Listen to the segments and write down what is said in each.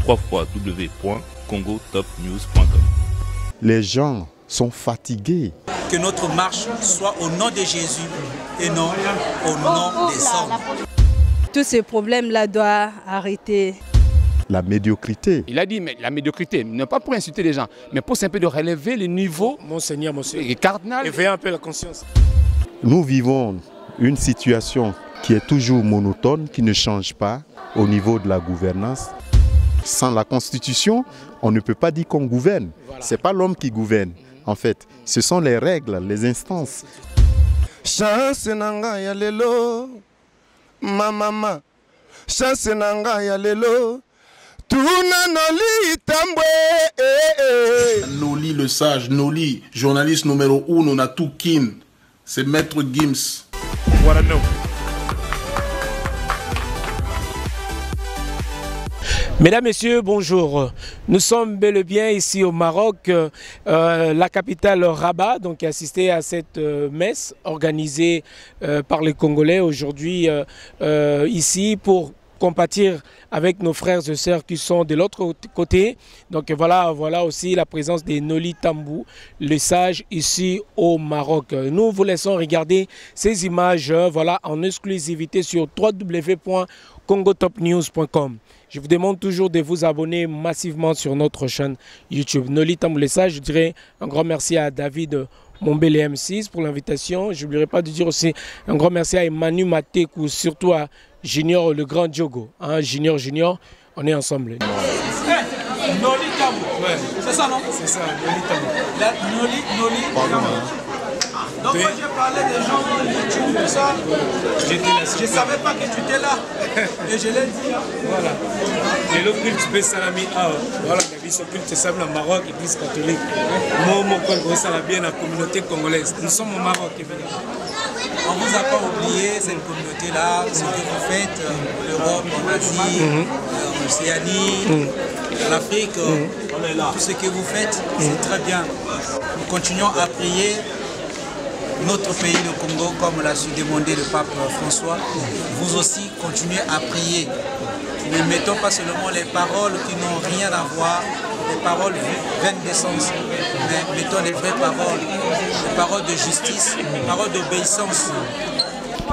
www.congotopnews.com. Les gens sont fatigués. Que notre marche soit au nom de Jésus et non au nom des hommes. Tous ces problèmes-là doivent arrêter. La médiocrité. Il a dit, mais la médiocrité, non pas pour insulter les gens, mais pour simplement de relever le niveau. Monseigneur, monsieur, cardinal. Éveillez un peu la conscience. Nous vivons une situation qui est toujours monotone, qui ne change pas au niveau de la gouvernance. Sans la Constitution, on ne peut pas dire qu'on gouverne. Voilà. Ce n'est pas l'homme qui gouverne. En fait, ce sont les règles, les instances. Chance nanga ya lelo, mama. Chance nanga ya lelo. Tuna Noli Tambwe. Noli le sage, Noli, journaliste numéro 1, on a tout kin. C'est Maître Gims. Voilà, non. Mesdames, Messieurs, bonjour. Nous sommes bel et bien ici au Maroc, la capitale Rabat, donc qui a assisté à cette messe organisée par les Congolais aujourd'hui ici pour compatir avec nos frères et sœurs qui sont de l'autre côté. Donc voilà aussi la présence des Noli Tambwe, le sage ici au Maroc. Nous vous laissons regarder ces images en exclusivité sur www.congotopnews.com. Je vous demande toujours de vous abonner massivement sur notre chaîne YouTube. Noli Tambwe, le sage, je dirais un grand merci à David Mombele M6 pour l'invitation. Je n'oublierai pas de dire aussi un grand merci à Emmanuel Matekou, surtout à Junior, le grand Diogo. Hein, Junior, on est ensemble. Noli Tambwe, ouais. C'est ça, non? C'est ça, Noli Tambwe. Noli Tambwe. Donc moi j'ai parlé des gens de YouTube, tout ça. Je ne savais pas que tu étais là. Et je l'ai dit. Voilà. Et le culte peut salami voilà, il se culte salami au Maroc, église catholique. Moi, ça la bien la communauté congolaise. Nous sommes au Maroc, évidemment. On ne vous a pas oublié cette communauté-là, ce que vous faites, l'Europe, en Asie, en Océanie, en Afrique, tout ce que vous faites, c'est très bien. Nous continuons à prier notre pays, le Congo, comme l'a su demander le pape François. Vous aussi, continuez à prier. Ne mettons pas seulement les paroles qui n'ont rien à voir, les paroles vaines d'essence, mais mettons les vraies paroles, les paroles de justice, les paroles d'obéissance.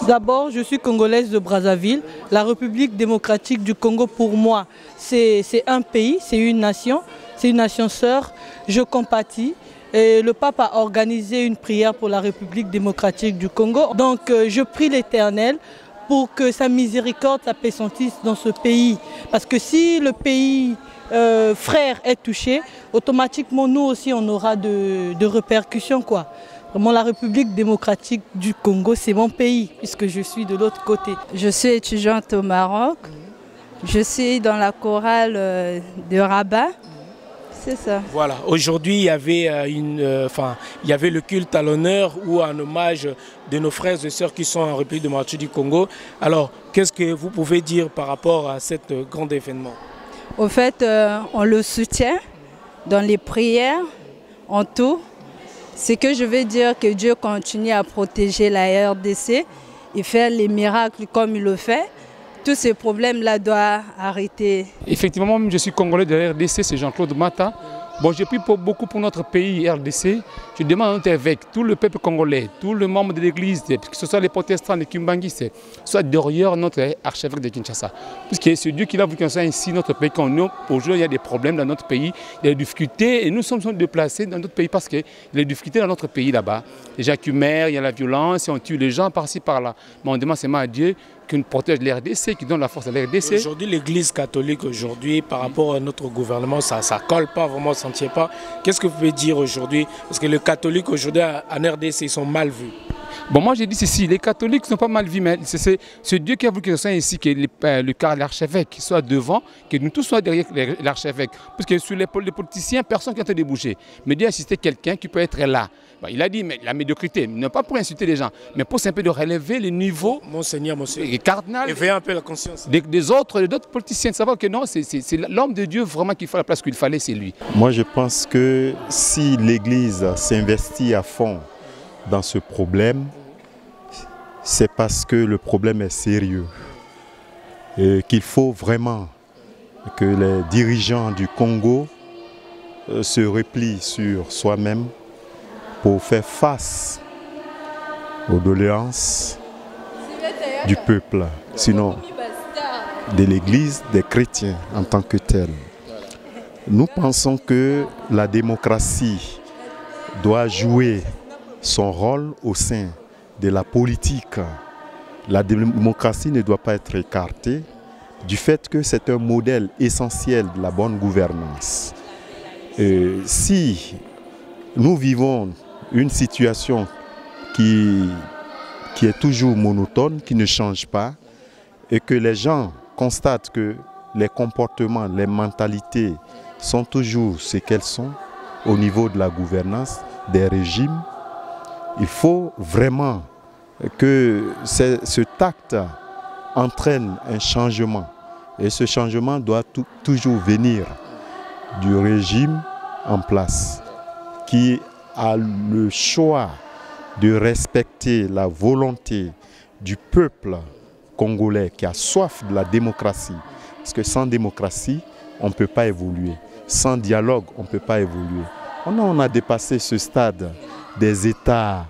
D'abord, je suis congolaise de Brazzaville. La République démocratique du Congo, pour moi, c'est un pays, c'est une nation sœur. Je compatis. Et le pape a organisé une prière pour la République démocratique du Congo. Donc je prie l'Éternel pour que sa miséricorde s'appesantisse dans ce pays. Parce que si le pays frère est touché, automatiquement nous aussi on aura de répercussions, quoi. Vraiment, la République démocratique du Congo, c'est mon pays, puisque je suis de l'autre côté. Je suis étudiante au Maroc. Je suis dans la chorale de Rabat. C'est ça. Voilà, aujourd'hui il y avait le culte à l'honneur ou en hommage de nos frères et sœurs qui sont en République démocratique du Congo. Alors, qu'est-ce que vous pouvez dire par rapport à cet grand événement? Au fait, on le soutient dans les prières, en tout. Ce que je veux dire, que Dieu continue à protéger la RDC et faire les miracles comme il le fait. Tous ces problèmes-là doivent arrêter. Effectivement, je suis congolais de la RDC, c'est Jean-Claude Mata. Bon, j'ai pris beaucoup pour notre pays, RDC. Je demande à notre évêque, tout le peuple congolais, tous les membres de l'église, que ce soit les protestants, les Kimbanguistes, soit derrière notre archevêque de Kinshasa. Puisque c'est Dieu qui l'a voulu qu'on soit ici, notre pays. Quand nous, aujourd'hui, il y a des problèmes dans notre pays, il y a des difficultés, et nous sommes déplacés dans notre pays parce qu'il y a des difficultés dans notre pays là-bas. Les gens qui meurent, il y a la violence, et on tue les gens par-ci, par-là. Mais on demande seulement à Dieu qui protège l'RDC, qui donne la force à l'RDC. Aujourd'hui, l'église catholique, par rapport à notre gouvernement, ça ne colle pas vraiment, ça ne tient pas. Qu'est-ce que vous pouvez dire aujourd'hui? Parce que les catholiques aujourd'hui en RDC, ils sont mal vus. Bon, moi j'ai dit ceci, les catholiques ne sont pas mal vus, mais c'est Dieu qui a voulu que ce soit ici, que l'archevêque soit devant, que nous tous soyons derrière l'archevêque. Parce que sur les politiciens, personne qui a de bouger. Mais Dieu a assisté quelqu'un qui peut être là. Bon, il a dit, mais la médiocrité, non pas pour insulter les gens, mais pour simplement de relever le niveau. Monseigneur, monsieur, cardinal. Éveillez un peu la conscience. D'autres politiciens, de savoir que non, c'est l'homme de Dieu vraiment qui fait la place qu'il fallait, c'est lui. Moi je pense que si l'Église s'investit à fond dans ce problème, c'est parce que le problème est sérieux et qu'il faut vraiment que les dirigeants du Congo se replient sur soi-même pour faire face aux doléances du peuple, sinon de l'Église, des chrétiens en tant que tels. Nous pensons que la démocratie doit jouer son rôle au sein de la politique. La démocratie ne doit pas être écartée du fait que c'est un modèle essentiel de la bonne gouvernance. Si nous vivons une situation qui est toujours monotone, qui ne change pas, et que les gens constatent que les comportements, les mentalités sont toujours ce qu'elles sont au niveau de la gouvernance des régimes, il faut vraiment que ce tact entraîne un changement. Et ce changement doit toujours venir du régime en place, qui a le choix de respecter la volonté du peuple congolais qui a soif de la démocratie. Parce que sans démocratie, on ne peut pas évoluer. Sans dialogue, on ne peut pas évoluer. On a dépassé ce stade des États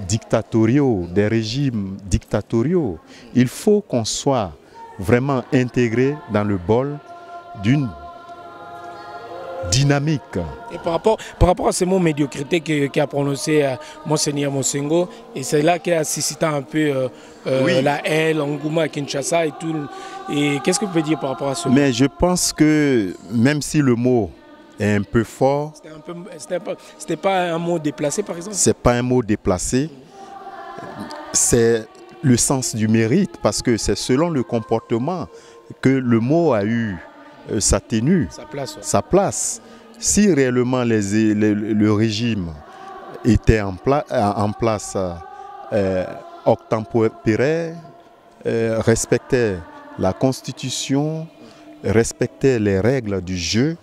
dictatoriaux, des régimes dictatoriaux. Il faut qu'on soit vraiment intégré dans le bol d'une dynamique. Et par rapport à ce mot médiocrité qu'a prononcé Monseigneur Monsengo, et c'est là qu'il a suscité un peu la haine, l'engouement à Kinshasa et tout. Et qu'est-ce que vous pouvez dire par rapport à ce mot? Mais je pense que même si le mot est un peu fort, c'était pas un mot déplacé par exemple? C'est pas un mot déplacé, c'est le sens du mérite, parce que c'est selon le comportement que le mot a eu sa tenue, sa place. Si réellement le régime était en place octempéraire, respectait la Constitution, respectait les règles du jeu,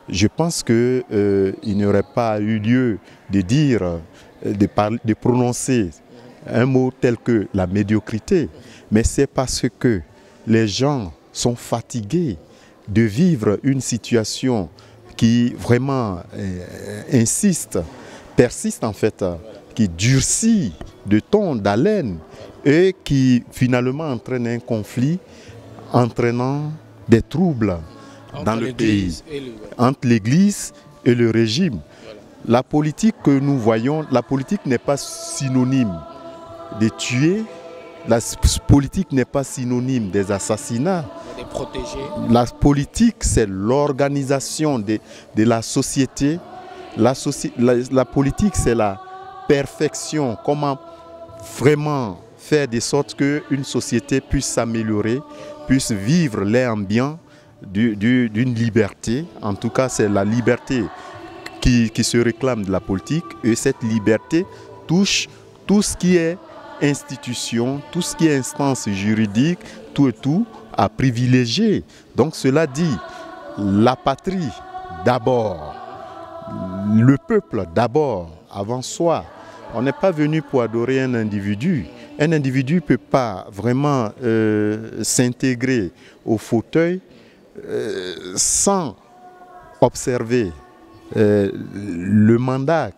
je pense qu'il n'y aurait pas eu lieu de dire, de prononcer un mot tel que la médiocrité. Mais c'est parce que les gens sont fatigués de vivre une situation qui vraiment persiste en fait, qui durcit de ton, d'haleine et qui finalement entraîne un conflit entraînant des troubles dans le pays, entre l'Église et le régime. La politique que nous voyons, la politique n'est pas synonyme de tuer, la politique n'est pas synonyme des assassinats. La politique, c'est l'organisation de la société. La politique, c'est la perfection. Comment vraiment faire de sorte qu'une société puisse s'améliorer, puisse vivre l'air ambiant d'une liberté. En tout cas, c'est la liberté qui se réclame de la politique. Et cette liberté touche tout ce qui est institution, tout ce qui est instance juridique, tout et tout, à privilégier. Donc cela dit, la patrie d'abord, le peuple d'abord, avant soi. On n'est pas venu pour adorer un individu. Un individu ne peut pas vraiment s'intégrer au fauteuil sans observer le mandat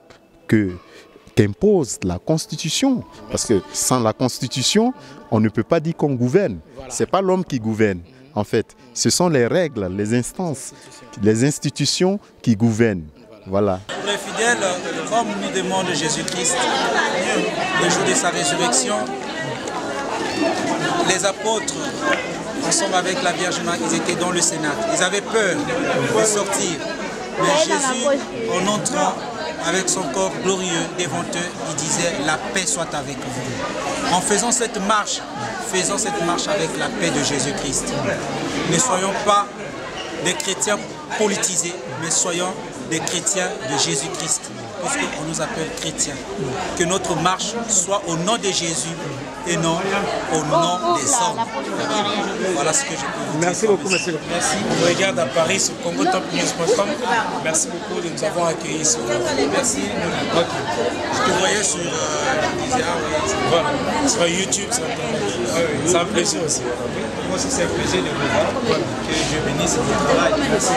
qu'impose la Constitution. Parce que sans la Constitution, on ne peut pas dire qu'on gouverne. Ce n'est pas l'homme qui gouverne. En fait, ce sont les règles, les instances, les institutions qui gouvernent. Voilà. Pour les fidèles, comme nous demande Jésus-Christ, le jour de sa résurrection, les apôtres, ensemble avec la Vierge Marie, ils étaient dans le Sénat. Ils avaient peur de sortir. Mais Jésus, en entrant avec son corps glorieux devant eux, il disait « La paix soit avec vous ». En faisant cette marche avec la paix de Jésus-Christ. Ne soyons pas des chrétiens politisés, mais soyons des chrétiens de Jésus-Christ, puisqu'on nous appelle chrétiens. Que notre marche soit au nom de Jésus et non au nom des hommes. Voilà ce que je peux vous dire. Merci beaucoup, monsieur. Merci. On regarde à Paris sur congotopnews.com. Merci beaucoup de nous avoir accueillis sur Merci. Je te voyais sur voilà. Sur YouTube, c'est un plaisir aussi. moi aussi, c'est un plaisir de vous voir, que je bénisse votre travail. Merci.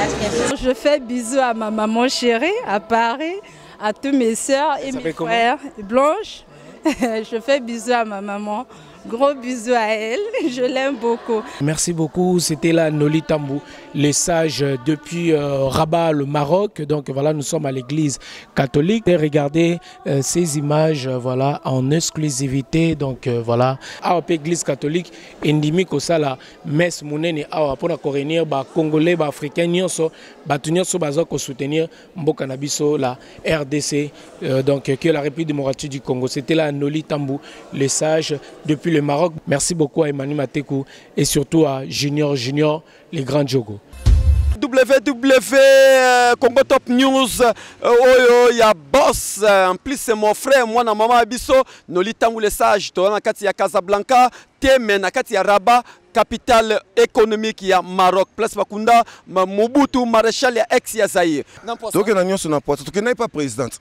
Je fais bisous à ma maman chérie à Paris, à tous mes soeurs et mes frères. Blanche, je fais bisous à ma maman. Gros bisous à elle, je l'aime beaucoup. Merci beaucoup, c'était là Noli Tambou, les sages depuis Rabat, le Maroc. Donc voilà, nous sommes à l'église catholique. Et regardez ces images voilà, en exclusivité. Donc voilà, à l'église catholique, endimique au sala, messe mounene awa pour réunir les Congolais, les Africains, les soutenir Mboka Nabiso, la RDC, donc que la République démocratique du Congo. C'était là Noli Tambou, les sages depuis le Maroc. Merci beaucoup à Emmanuel Matekou et surtout à Junior, les grands Djogo. Congo Top News, il y a boss, en plus c'est mon frère, moi na maman Abisso, Noli Tambou les sages, tu as Katia Casablanca, Temen, Katia Rabat, capitale économique ya Maroc, place Bakunda, Mobutu, maréchal ya ex ya Zaïre. Donc na nyonso na porte, tu n'es pas présidente.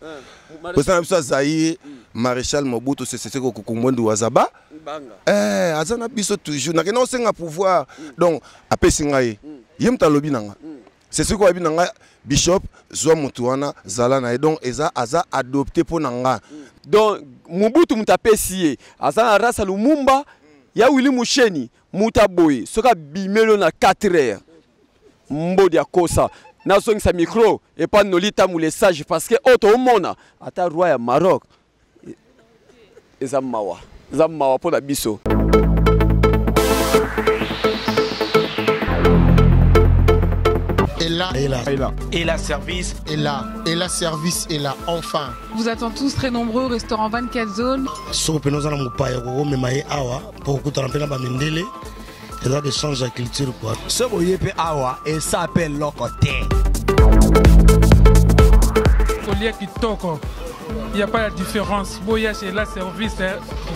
Président Abisso Zaïre, maréchal Mobutu c'est ko kukumwendu wazaba. Azana biso toujours, na kena osenga pouvoir. Donc apesi ngai. Yemta lobi nanga. C'est ce qu'on a dit, Bishop, Zoa Moutouana, Zalana, et donc, Eza adopté pour Nanga. Donc, Mobutu Moutapesi, Azana Rasa Lumumba, ya Willy Moucheni, Moutaboy, Soka Bimelo na 4 heures. Mbodia Kosa, Nasong sa micro, et pas Noli Tambou les sages, parce que autre monde, à ta roi Maroc, et Zamawa pour la biso. Et la service. Et la service est là, enfin. Vous attendez tous très nombreux au restaurant 24 zones. Et là, de changer la culture. Ce boyepe awa et ça appelle l'ocoté. Folia Kitoko. Il n'y a pas de différence. Boya chez la service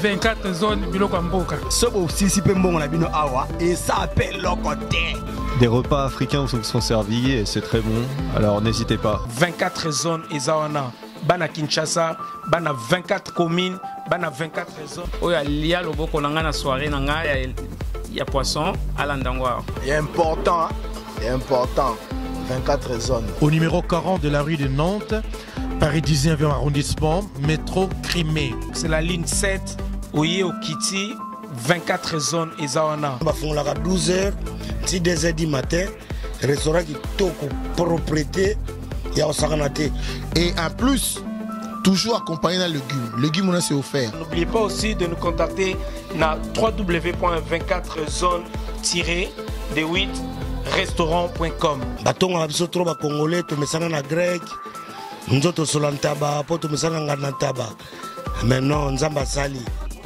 24 zones Biloko Mboka. Ce beau si bon la bino awa et ça appelle l'ocoté. Des repas africains sont servis et c'est très bon, alors n'hésitez pas. 24 zones Ezawana, Bana Kinshasa, Bana 24 communes, Bana 24 zones. Oya lia loboko nanga na soirée nanga ya poisson à l'andangwa. C'est important, c'est important. 24 zones. Au numéro 40 de la rue de Nantes, Paris 19e arrondissement, métro Crimée. C'est la ligne 7, Oye Okiti, 24 zones Ezawana. On va faire à 12h. Si 2h du matin, restaurant qui toko propriété, il y a Osaganate. Et en plus, toujours accompagné d'un légume. Légume, on a c'est offert. N'oubliez pas aussi de nous contacter na www.24zone-de8restaurant.com. Baton a biso trop ba congolais, to mesana na grec. Nzoto solantaba, poto mesana nganataba. Maintenant, nzamba sali.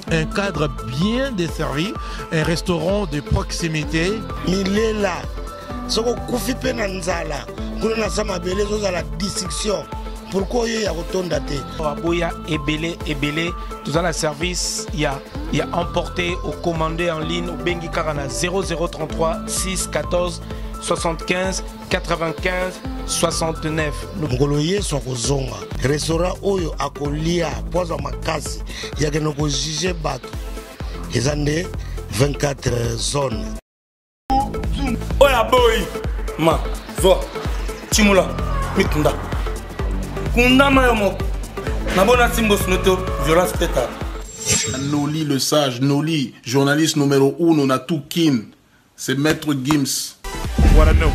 Un cadre bien desservi, un restaurant de proximité. Milela, soko kufi pe na nzala, kuna na sama bele zo za la dissection. Pourquoi il y a autant daté? Aboya ebele, tout à la service, il y a emporté ou commandé en ligne au Bengi Karana 0033 6 14 75 95 69. Ngoloye sont kozonga. Restaurant oyo akolia poza makasi ya que noko juger bato. Ezande 24 zones. Oya boy, ma, zo, chimula, mikunda. Kunda mayomo. Nabona simbo snoto violence teta. Noli le sage, Noli, journaliste numéro 1 na Toukin, c'est Maître Gims. What I know.